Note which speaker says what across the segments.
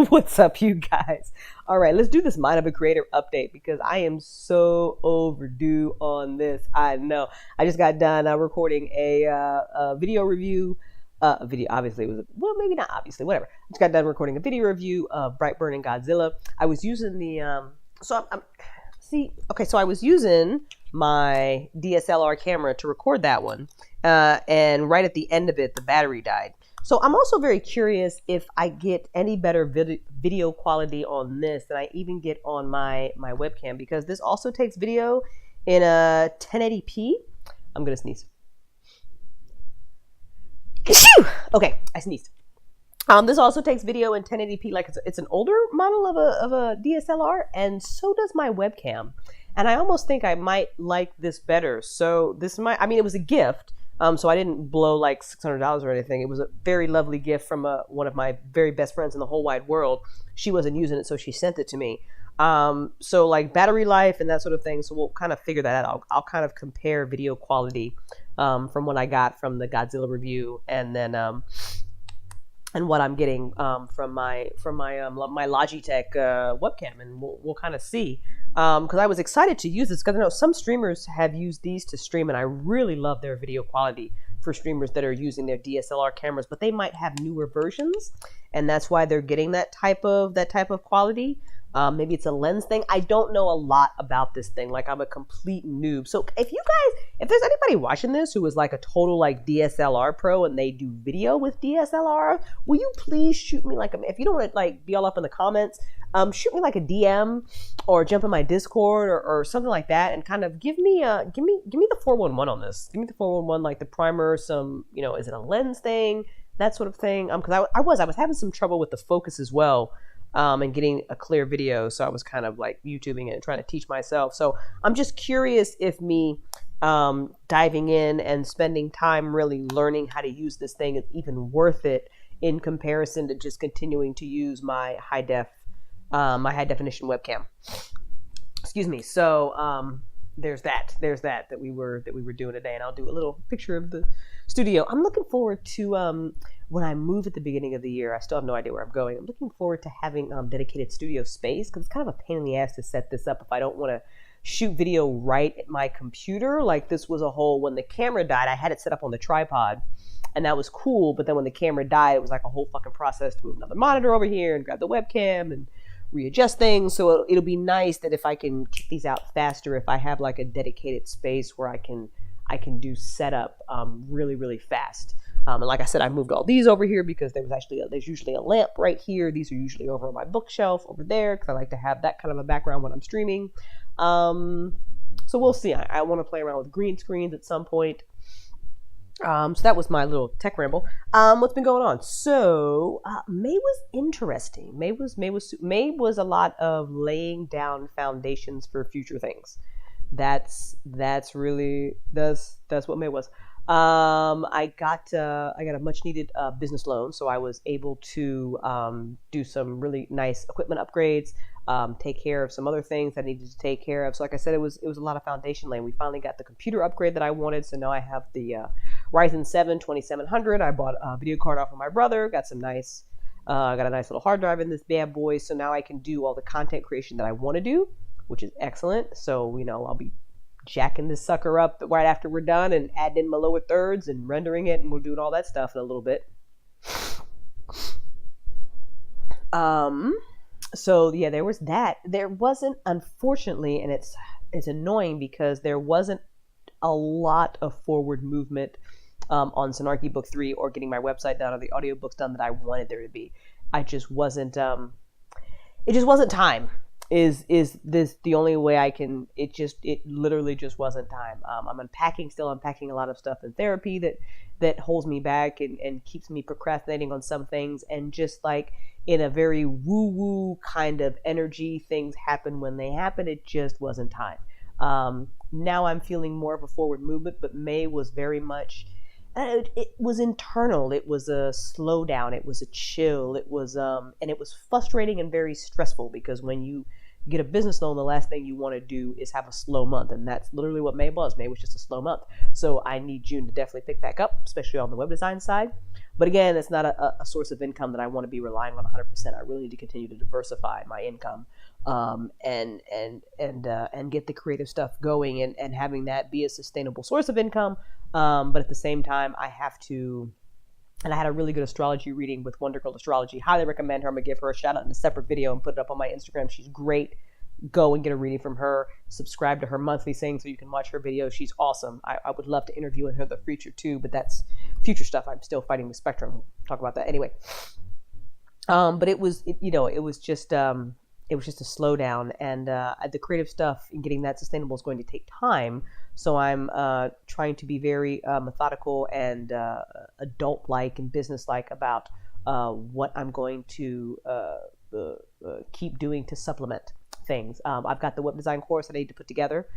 Speaker 1: What's up, you guys? All right, let's do this Mind of a Creator update because I am so overdue on this. I know. I just got done recording a video review. A video, obviously, it was, well, maybe not obviously, whatever. I just got done recording a video review of Brightburn and Godzilla. I was using so I was using my DSLR camera to record that one. And right at the end of it, the battery died. So I'm also very curious if I get any better video quality on this than I even get on my webcam, because this also takes video in a 1080p. I'm gonna sneeze. Okay, I sneezed. This also takes video in 1080p, like it's an older model of a DSLR, and so does my webcam. And I almost think I might like this better. So this might, I mean, it was a gift. So I didn't blow like $600 or anything. It was a very lovely gift from one of my very best friends in the whole wide world. She wasn't using it, so she sent it to me. So like battery life and that sort of thing. So we'll kind of figure that out. I'll kind of compare video quality from what I got from the Godzilla review, and then and what I'm getting from my Logitech webcam, and we'll kind of see. Because I was excited to use this because I know some streamers have used these to stream, and I really love their video quality for streamers that are using their DSLR cameras, but they might have newer versions, and that's why they're getting that type of quality. Maybe it's a lens thing. I don't know a lot about this thing. Like, I'm a complete noob. So if there's anybody watching this who is like a total like DSLR pro and they do video with DSLR, will you please shoot me like if you don't want to like be all up in the comments, shoot me like a DM or jump in my Discord or something like that, and kind of give me the 411 on this. Give me the 411, like the primer, some, is it a lens thing, that sort of thing. Because I was having some trouble with the focus as well. And getting a clear video, so I was kind of like YouTubing it and trying to teach myself. So I'm just curious if me diving in and spending time really learning how to use this thing is even worth it in comparison to just continuing to use my high definition webcam. Excuse me. So there's that we were doing today, and I'll do a little picture of the studio. I'm looking forward to when I move at the beginning of the year. I still have no idea where I'm going. I'm looking forward to having dedicated studio space, because it's kind of a pain in the ass to set this up if I don't want to shoot video right at my computer. Like, this was a whole, when the camera died, I had it set up on the tripod, and that was cool, but then when the camera died, it was like a whole fucking process to move another monitor over here and grab the webcam and readjust things. So it'll be nice that if I can kick these out faster, if I have like a dedicated space where I can do setup really, really fast. And like I said, I moved all these over here because there's usually a lamp right here. These are usually over on my bookshelf over there, because I like to have that kind of a background when I'm streaming. So we'll see. I want to play around with green screens at some point. So that was my little tech ramble. What's been going on? So May was interesting. May was a lot of laying down foundations for future things. That's really what May was. I got a much needed business loan, so I was able to do some really nice equipment upgrades, take care of some other things I needed to take care of. So like I said, it was a lot of foundation laying. We finally got the computer upgrade that I wanted, so now I have the Ryzen 7 2700. I bought a video card off of my brother, got a nice little hard drive in this bad boy, so now I can do all the content creation that I want to do, which is excellent. So, I'll be jacking this sucker up right after we're done and adding in my lower thirds and rendering it, and we'll do all that stuff in a little bit. So yeah, there was that. There wasn't, unfortunately, and it's annoying because there wasn't a lot of forward movement on Sonarchy Book 3 or getting my website done or the audiobooks done that I wanted there to be. It just wasn't time. Is this the only way I can? It literally just wasn't time. I'm unpacking a lot of stuff in therapy that holds me back and keeps me procrastinating on some things, and just like in a very woo-woo kind of energy, things happen when they happen. It just wasn't time. Now I'm feeling more of a forward movement, but May was very much, it was internal. It was a slowdown. It was a chill. It was, and it was frustrating and very stressful, because when you get a business loan, the last thing you want to do is have a slow month. And that's literally what May was. May was just a slow month. So I need June to definitely pick back up, especially on the web design side. But again, it's not a source of income that I want to be relying on 100%. I really need to continue to diversify my income, and get the creative stuff going, and having that be a sustainable source of income. But at the same time, I have to. And I had a really good astrology reading with Wonder Girl Astrology. Highly recommend her. I'm gonna give her a shout out in a separate video and put it up on my Instagram. She's great. Go and get a reading from her. Subscribe to her monthly thing so you can watch her videos. She's awesome. I would love to interview her in the future too, but that's future stuff. I'm still fighting the spectrum. We'll talk about that anyway. But it was just a slowdown, and the creative stuff and getting that sustainable is going to take time. So I'm trying to be very methodical and adult-like and business-like about what I'm going to keep doing to supplement things. I've got the web design course I need to put together,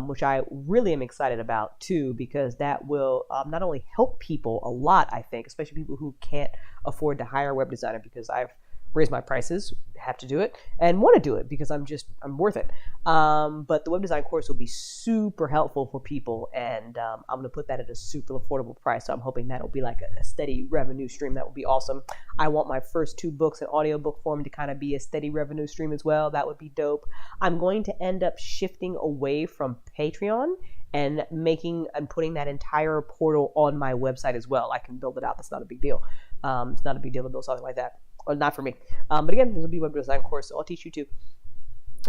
Speaker 1: which I really am excited about too, because that will not only help people a lot, I think, especially people who can't afford to hire a web designer, because I've raised my prices, have to do it, and want to do it because I'm worth it. But the web design course will be super helpful for people, and I'm going to put that at a super affordable price. So I'm hoping that'll be like a steady revenue stream. That will be awesome. I want my first 2 books in audiobook form to kind of be a steady revenue stream as well. That would be dope. I'm going to end up shifting away from Patreon and putting that entire portal on my website as well. I can build it out. That's not a big deal. It's not a big deal to build something like that. Or not for me. But again, this will be a web design course, so I'll teach you too.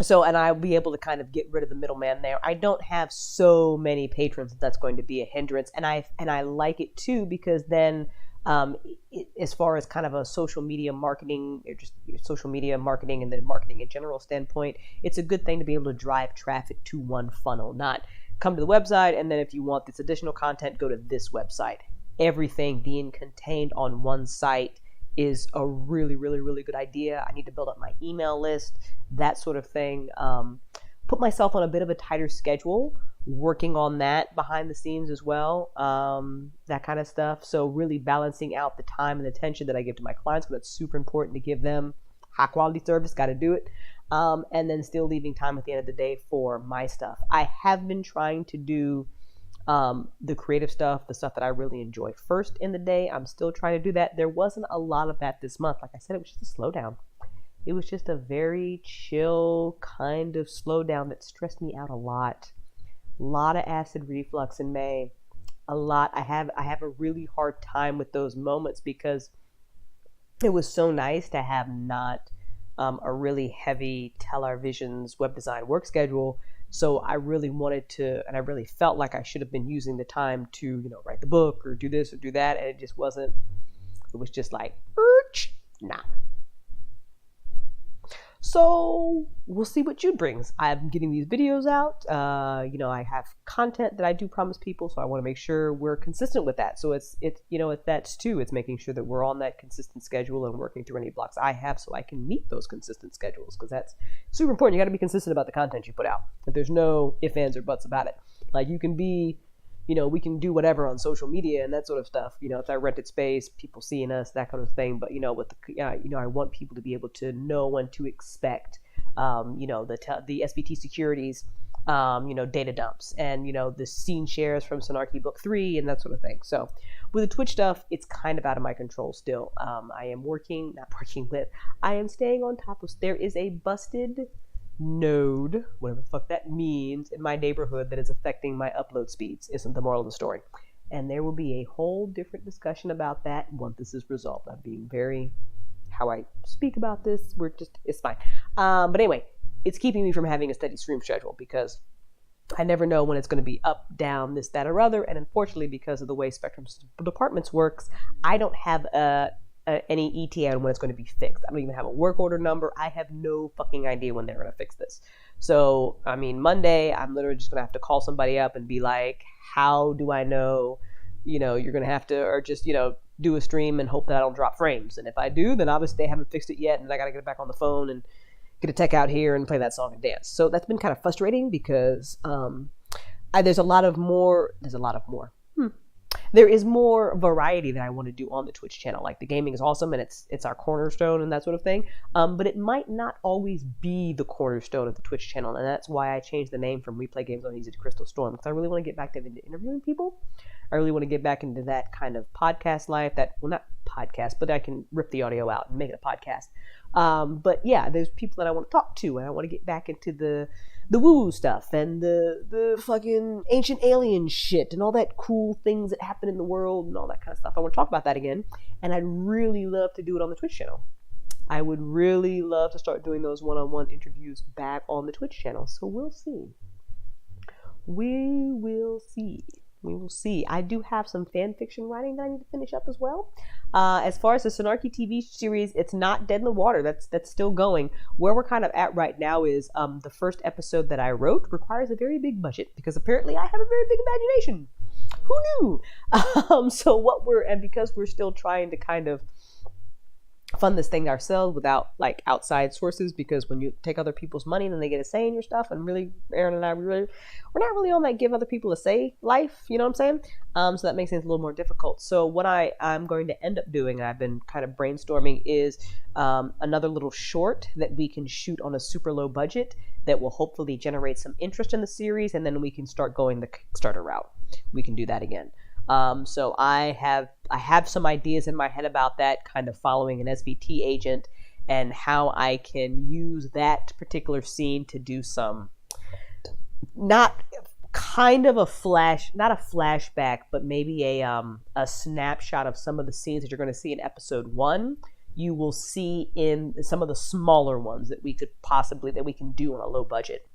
Speaker 1: So, and I'll be able to kind of get rid of the middleman there. I don't have so many patrons that's going to be a hindrance, and I like it too, because then as far as kind of a social media marketing, or just social media marketing and then marketing in general standpoint, it's a good thing to be able to drive traffic to one funnel, not come to the website and then if you want this additional content, go to this website. Everything being contained on one site is a really, really, really good idea. I need to build up my email list, that sort of thing. Put myself on a bit of a tighter schedule, working on that behind the scenes as well, that kind of stuff. So really balancing out the time and attention that I give to my clients, because that's super important to give them high quality service, got to do it. And then still leaving time at the end of the day for my stuff. I have been trying to do the creative stuff, the stuff that I really enjoy first in the day. I'm still trying to do that. There wasn't a lot of that this month. Like I said, it was just a slowdown. It was just a very chill kind of slowdown that stressed me out a lot. A lot of acid reflux in May. A lot. I have a really hard time with those moments, because it was so nice to have not a really heavy TellOurVisions web design work schedule. So I really wanted to, and I really felt like I should have been using the time to, write the book or do this or do that. And it just wasn't, it was just like, nah. So we'll see what June brings. I'm getting these videos out. I have content that I do promise people, so I want to make sure we're consistent with that. So it's that's too. It's making sure that we're on that consistent schedule and working through any blocks I have, so I can meet those consistent schedules, because that's super important. You got to be consistent about the content you put out. If there's no ifs, ands, or buts about it. Like you can be. We can do whatever on social media and that sort of stuff. If I rented space, people seeing us, that kind of thing. But with I want people to be able to know when to expect, the SBT securities, data dumps, and the scene shares from Sonarchy Book 3 and that sort of thing. So with the Twitch stuff, it's kind of out of my control still. I am staying on top of. There is a busted node, whatever the fuck that means, in my neighborhood that is affecting my upload speeds, isn't the moral of the story. And there will be a whole different discussion about that once this is resolved. I'm being very, how I speak about this, it's fine. But anyway, it's keeping me from having a steady stream schedule, because I never know when it's going to be up, down, this, that, or other. And unfortunately, because of the way Spectrum Departments works, I don't have any ETA on when it's going to be fixed. I don't even have a work order number. I have no fucking idea when they're going to fix this. So, Monday, I'm literally just going to have to call somebody up and be like, how do I know, you're going to have to, or just, do a stream and hope that I don't drop frames. And if I do, then obviously they haven't fixed it yet, and I got to get it back on the phone and get a tech out here and play that song and dance. So that's been kind of frustrating, because there's a lot of more. there is more variety that I want to do on the Twitch channel. Like the gaming is awesome and it's our cornerstone and that sort of thing. But it might not always be the cornerstone of the Twitch channel, and that's why I changed the name from We Play Games on Easy to Crystal Storm, because I really want to get back into interviewing people. I really want to get back into that kind of podcast life. That, well, not podcast, but I can rip the audio out and make it a podcast. But yeah, there's people that I want to talk to, and I want to get back into the woo-woo stuff and the fucking ancient alien shit and all that cool things that happen in the world and all that kind of stuff. I want to talk about that again, and I'd really love to do it on the Twitch channel. I would really love to start doing those one-on-one interviews back on the Twitch channel. So we'll see. We will see. We will see. I do have some fan fiction writing that I need to finish up as well. As far as the Snarky TV series, it's not dead in the water. That's still going. Where we're kind of at right now is the first episode that I wrote requires a very big budget, because apparently I have a very big imagination. Who knew? Because we're still trying to kind of fund this thing ourselves without like outside sources, because when you take other people's money, then they get a say in your stuff, and really Aaron and I we're not really on that give other people a say life, you know what I'm saying? So that makes things a little more difficult. So what I'm going to end up doing, and I've been kind of brainstorming, is another little short that we can shoot on a super low budget that will hopefully generate some interest in the series, and then we can start going the Kickstarter route. We can do that again. So I have some ideas in my head about that, kind of following an SVT agent, and how I can use that particular scene to do some, not kind of a not a flashback, but maybe a snapshot of some of the scenes that you're going to see in episode 1. You will see in some of the smaller ones that we can do on a low budget.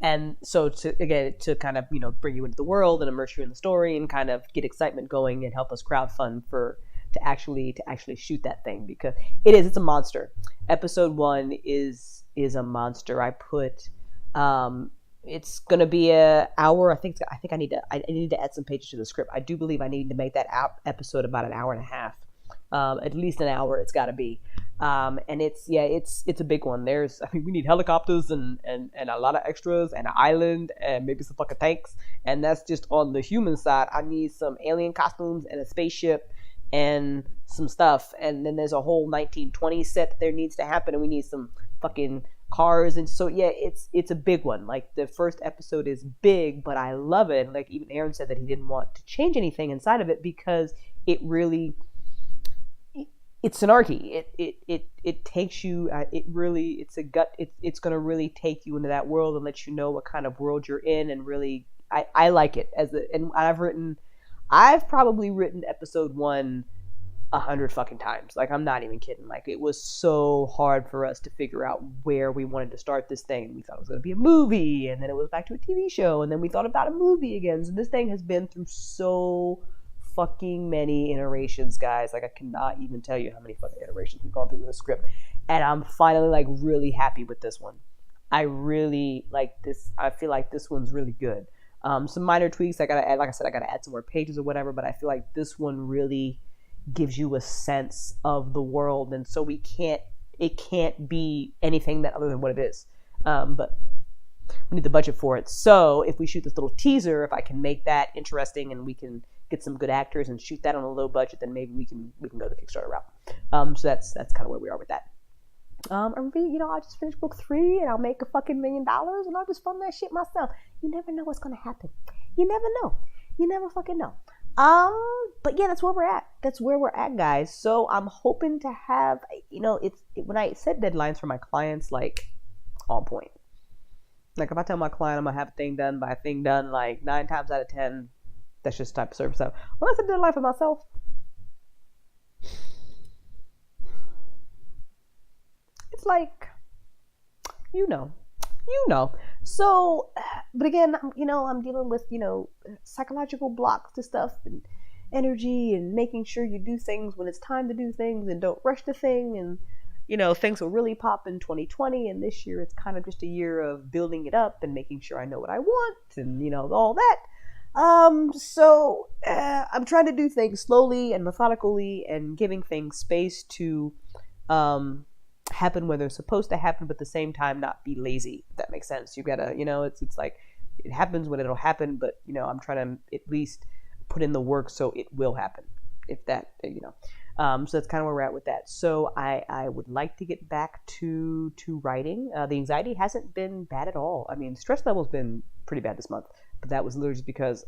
Speaker 1: And so to kind of, bring you into the world and immerse you in the story and kind of get excitement going and help us crowdfund to actually shoot that thing, because it's a monster. Episode 1 is a monster. I put it's going to be an hour. I think I need to add some pages to the script. I do believe I need to make that episode about an hour and a half. At least an hour it's got to be. And it's a big one. We need helicopters and a lot of extras and an island and maybe some fucking tanks. And that's just on the human side. I need some alien costumes and a spaceship and some stuff. And then there's a whole 1920s set that there needs to happen. And we need some fucking cars. And so, yeah, it's a big one. Like, the first episode is big, but I love it. Like, even Aaron said that he didn't want to change anything inside of it, because it really... It's Snarky. It takes you. It's a gut. It's going to really take you into that world and let you know what kind of world you're in. And really, I like it and I've probably written episode 1 100 fucking times. Like, I'm not even kidding. Like, it was so hard for us to figure out where we wanted to start this thing. We thought it was going to be a movie, and then it was back to a TV show, and then we thought about a movie again. So this thing has been through so fucking many iterations, guys. Like, I cannot even tell you how many fucking iterations we've gone through with the script, and I'm finally like really happy with this one. I really like this. I feel like this one's really good. Some minor tweaks I gotta add. Like I said, I gotta add some more pages or whatever, but I feel like this one really gives you a sense of the world, and so it can't be anything that other than what it is. But we need the budget for it. So if we shoot this little teaser, if I can make that interesting and we can get some good actors and shoot that on a low budget, then maybe we can go the Kickstarter route. So that's kind of where we are with that. I'll just finish book 3 and I'll make a fucking $1 million and I'll just fund that shit myself. You never know what's gonna happen. You never know. You never fucking know. But yeah, that's where we're at. That's where we're at, guys. So I'm hoping to have, when I set deadlines for my clients, like, on point. Like, if I tell my client I'm gonna have a thing done by a thing done, like 9 times out of 10, that's just the type of service. So when I set a deadline for myself, it's like, So, but again, I'm dealing with, psychological blocks to stuff and energy and making sure you do things when it's time to do things and don't rush the thing. And, things will really pop in 2020. And this year it's kind of just a year of building it up and making sure I know what I want and, all that. So I'm trying to do things slowly and methodically and giving things space to happen when they're supposed to happen, but at the same time not be lazy, if that makes sense. You gotta, it's like it happens when it'll happen, but I'm trying to at least put in the work so it will happen. If that, so that's kind of where we're at with that. So I would like to get back to writing. The anxiety hasn't been bad at all. I mean, stress level's been pretty bad this month, but that was literally just because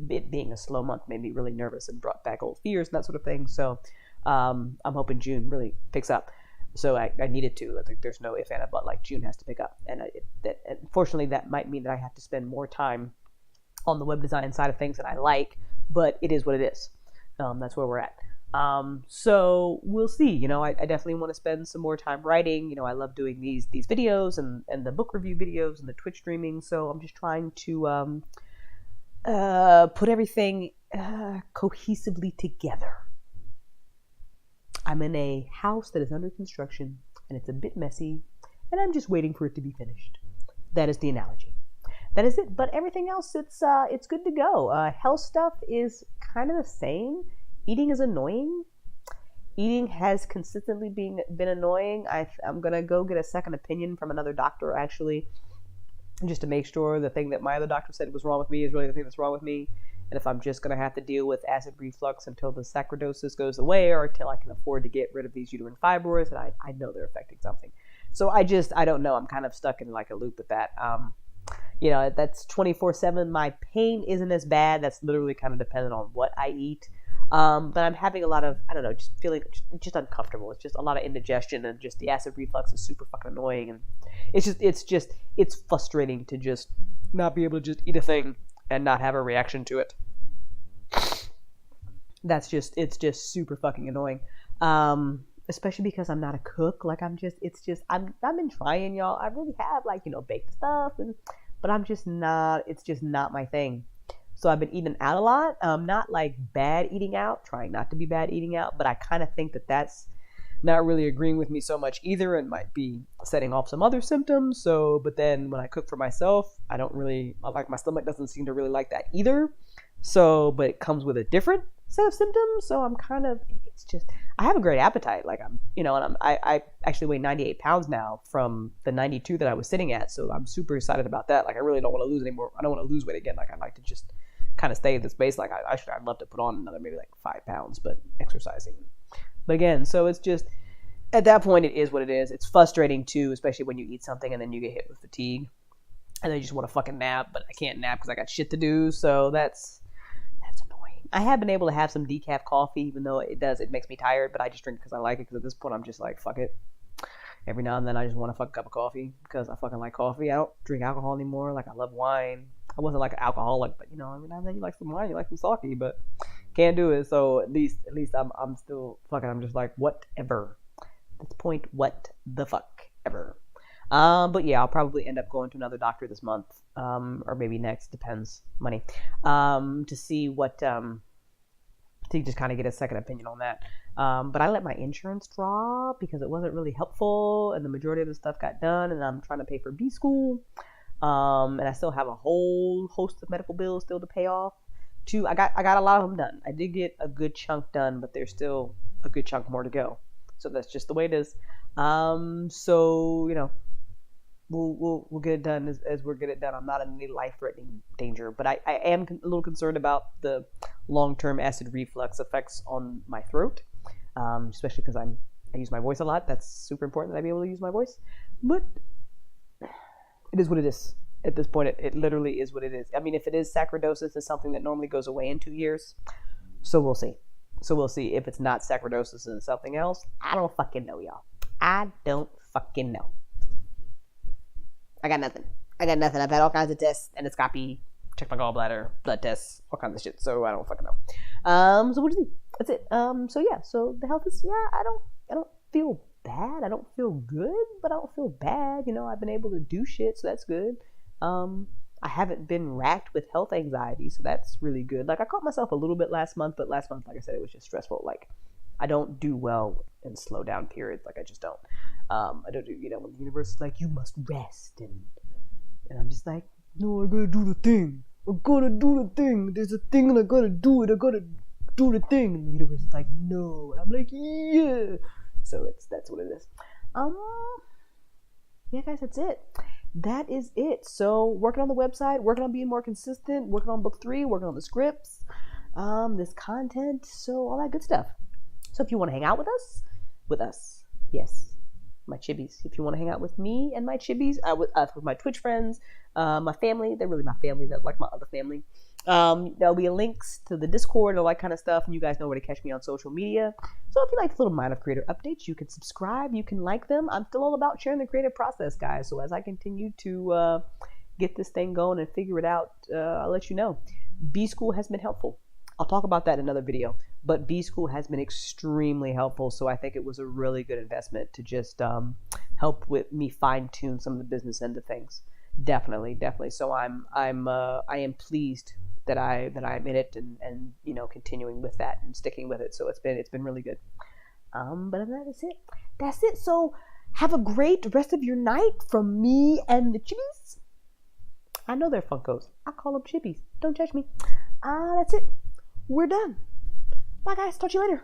Speaker 1: it being a slow month made me really nervous and brought back old fears and that sort of thing. So I'm hoping June really picks up. So I needed to. Like, there's no if and a but. Like, June has to pick up, and unfortunately that might mean that I have to spend more time on the web design side of things that I like. But it is what it is. That's where we're at. So we'll see. I definitely want to spend some more time writing. I love doing these videos and the book review videos and the Twitch streaming. So I'm just trying to put everything cohesively together. I'm in a house that is under construction and it's a bit messy, and I'm just waiting for it to be finished. That is the analogy. That is it. But everything else, it's good to go. Health stuff is kind of the same. Eating is annoying. Eating has consistently been annoying. I'm gonna go get a second opinion from another doctor, actually, just to make sure the thing that my other doctor said was wrong with me is really the thing that's wrong with me. And if I'm just gonna have to deal with acid reflux until the sarcoidosis goes away, or until I can afford to get rid of these uterine fibroids, and I know they're affecting something. So I don't know. I'm kind of stuck in like a loop with that. That's 24/7. My pain isn't as bad. That's literally kind of dependent on what I eat. But I'm having a lot of, just feeling just uncomfortable. It's just a lot of indigestion, and just the acid reflux is super fucking annoying. And it's frustrating to just not be able to just eat a thing and not have a reaction to it. It's just super fucking annoying. Especially because I'm not a cook. Like I've been trying, y'all. I really have baked stuff, but I'm just not, it's just not my thing. So I've been eating out a lot. Not like bad eating out, trying not to be bad eating out, but I kind of think that that's not really agreeing with me so much either, and might be setting off some other symptoms. So, but then when I cook for myself, I my stomach doesn't seem to really like that either. So, but it comes with a different set of symptoms. So I'm kind of, I have a great appetite. Like I actually weigh 98 pounds now from the 92 that I was sitting at. So I'm super excited about that. Like I really don't want to lose anymore. I don't want to lose weight again. Like I'd like to just kind of stay in this base. Like I'd love to put on another maybe like 5 pounds, but exercising. But again, so it's just, at that point, it is what it is. It's frustrating too, especially when you eat something and then you get hit with fatigue and then you just want to fucking nap, but I can't nap because I got shit to do. So that's annoying. I have been able to have some decaf coffee, even though it makes me tired, but I just drink it because I like it, because at this point I'm just like, fuck it. Every now and then I just want a fucking cup of coffee because I fucking like coffee. I don't drink alcohol anymore. Like I love wine. I wasn't like an alcoholic, but every now and then you like some wine, you like some sake, but can't do it. So at least I'm still fucking, I'm just like, whatever. At this point, what the fuck ever. But yeah, I'll probably end up going to another doctor this month, or maybe next, depends, money, to see what, to just kind of get a second opinion on that. But I let my insurance drop because it wasn't really helpful, and the majority of the stuff got done, and I'm trying to pay for B school, and I still have a whole host of medical bills still to pay off. I got a lot of them done. I did get a good chunk done, but there's still a good chunk more to go. So that's just the way it is. So we'll get it done as we'll get it done. I'm not in any life-threatening danger, but I am a little concerned about the long-term acid reflux effects on my throat, especially because I use my voice a lot. That's super important that I be able to use my voice. But it is what it is. At this point, it literally is what it is. I mean, if it is sarcoidosis, it's something that normally goes away in 2 years. So we'll see. If it's not sarcoidosis and something else. I don't fucking know, y'all. I don't fucking know. I got nothing. I've had all kinds of tests, endoscopy, check my gallbladder, blood tests, all kinds of shit. So I don't fucking know. So we'll see. That's it. So yeah. So the health is, I don't feel bad. I don't feel good, but I don't feel bad. I've been able to do shit, so that's good. I haven't been racked with health anxiety, so that's really good. Like I caught myself a little bit last month, but last month, like I said, it was just stressful. Like I don't do well in slow down periods. Like I just don't. I don't do, when the universe is like, you must rest, and I'm just like, no, I gotta do the thing. I gotta do the thing. There's a thing and I gotta do it. I gotta do the thing. And the universe is like, no, and I'm like, yeah. So that's what it is. Yeah, guys, that's it. that is it. So working on the website, working on being more consistent, working on book 3, working on the scripts, this content, so all that good stuff. So if you want to hang out with us, yes, my chibis. If you want to hang out with me and my chibis, with my Twitch friends, my family, they're really my family. They're like my other family. There'll be links to the Discord and all that kind of stuff, and you guys know where to catch me on social media. So if you like little Mind of Creator updates, you can subscribe, you can like them. I'm still all about sharing the creative process, guys. So as I continue to get this thing going and figure it out, I'll let you know. B School has been helpful. I'll talk about that in another video, but B School has been extremely helpful. So I think it was a really good investment to just help with me fine tune some of the business end of things. Definitely. So I am pleased that I'm in it and continuing with that and sticking with it. So it's been really good. But that's it. So have a great rest of your night from me and the chibis. I know they're Funkos. I call them chibis. Don't judge me. That's it. We're done. Bye guys. Talk to you later.